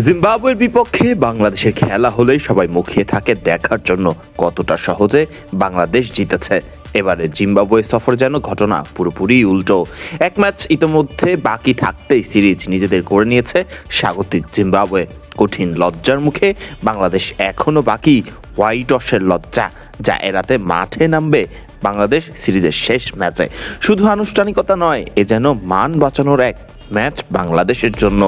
জিম্বাবুয়ের বিপক্ষে বাংলাদেশের খেলা হলেই সবাই মুখিয়ে থাকে দেখার জন্য কতটা সহজে বাংলাদেশ জিতেছে। এবারে জিম্বাবুয়ে সফর যেন ঘটনা পুরোপুরি উল্টো। এক ম্যাচ ইতোমধ্যে বাকি থাকতেই সিরিজ নিজেদের করে নিয়েছে স্বাগতিক জিম্বাবুয়ে। কঠিন লজ্জার মুখে বাংলাদেশ এখনও বাকি হোয়াইট ওয়াশের লজ্জা, যা এড়াতে মাঠে নামবে বাংলাদেশ সিরিজের শেষ ম্যাচে। শুধু আনুষ্ঠানিকতা নয়, এ যেন মান বাঁচানোর এক ম্যাচ বাংলাদেশের জন্য।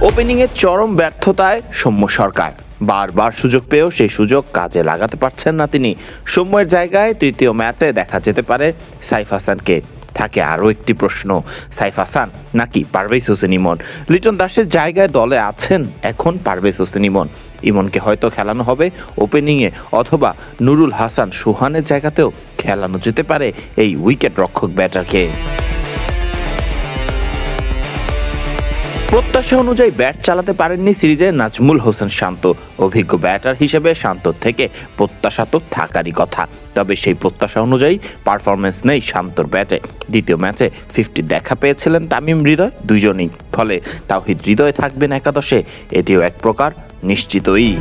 ওপেনিংয়ে চরম ব্যর্থতায় সৌম্য সরকার। বারবার সুযোগ পেয়েও সেই সুযোগ কাজে লাগাতে পারছেন না তিনি। সৌম্যের জায়গায় তৃতীয় ম্যাচে দেখা যেতে পারে সাইফ হাসানকে। থাকে আরও একটি প্রশ্ন, সাইফ হাসান নাকি পারভেজ হোসেন ইমন? লিটন দাসের জায়গায় দলে আছেন এখন পারভেজ হোসেন ইমন। ইমনকে হয়তো খেলানো হবে ওপেনিংয়ে, অথবা নুরুল হাসান সোহানের জায়গাতেও খেলানো যেতে পারে এই উইকেট রক্ষক ব্যাটারকে। প্রত্যাশা অনুযায়ী ব্যাট চালাতে পারেননি সিরিজে নাজমুল হোসেন শান্ত। অভিজ্ঞ ব্যাটার হিসেবে শান্ত থেকে প্রত্যাশা তো থাকারই কথা, তবে সেই প্রত্যাশা অনুযায়ী পারফরমেন্স নেই শান্তর ব্যাটে। দ্বিতীয় ম্যাচে 50 দেখা পেয়েছিলেন তামিম হৃদয় দুজনেই, ফলে তাওহিদ হৃদয় থাকবেন একাদশে, এটিও এক প্রকার নিশ্চিতই।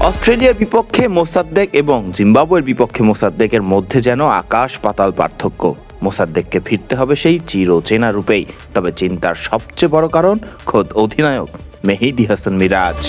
অস্ট্রেলিয়ার বিপক্ষে মোসাদ্দেক এবং জিম্বাবুয়ের বিপক্ষে মোসাদ্দেকের মধ্যে যেন আকাশ পাতাল পার্থক্য। মোসাদ্দেককে ফিরতে হবে সেই চিরচেনা রূপেই, তবে চিন্তার সবচেয়ে বড় কারণ খোদ অধিনায়ক মেহেদী হাসান মিরাজ।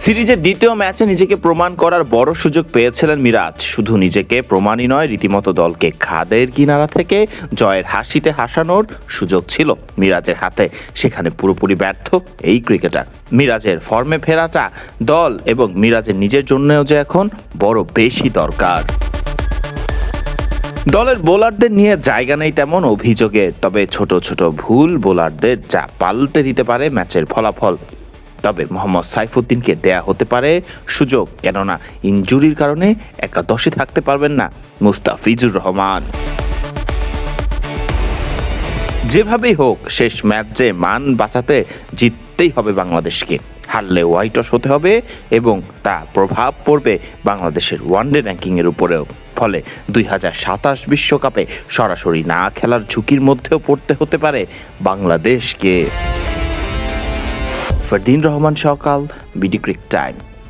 সিরিজের দ্বিতীয় ম্যাচে নিজেকে প্রমাণ করার বড় সুযোগ পেয়েছিলেন মিরাজ। শুধু নিজেকে প্রমাণই নয়, রীতিমতো দলকে খাদের কিনারা থেকে জয়ের হাসিতে হাসানোর সুযোগ ছিল মিরাজের হাতে। সেখানে পুরোপুরি ব্যর্থ এই ক্রিকেটার। মিরাজের ফর্মে ফেরাটা দল এবং মিরাজের নিজের জন্যও যে এখন বড় বেশি দরকার। দলের বোলারদের নিয়ে জায়গা নেই তেমন অভিযোগের, তবে ছোট ছোট ভুল বোলারদের যা পাল্টে দিতে পারে ম্যাচের ফলাফল। তবে মোহাম্মদ সাইফুদ্দিনকে দেয়া হতে পারে সুযোগ, কেননা ইনজুরির কারণে একাদশে থাকতে পারবেন না মুস্তাফিজুর রহমান। যেভাবেই হোক শেষ ম্যাচে মান বাঁচাতে জিততেই হবে বাংলাদেশকে। হারলে হোয়াইট ওয়াশ হতে হবে এবং তা প্রভাব পড়বে বাংলাদেশের ওয়ানডে র্যাঙ্কিংয়ের উপরেও। ফলে 2027 বিশ্বকাপে সরাসরি না খেলার ঝুঁকির মধ্যেও পড়তে হতে পারে বাংলাদেশকে। ফরদিন রহমান সকাল, বিডি ক্রিক টাইম।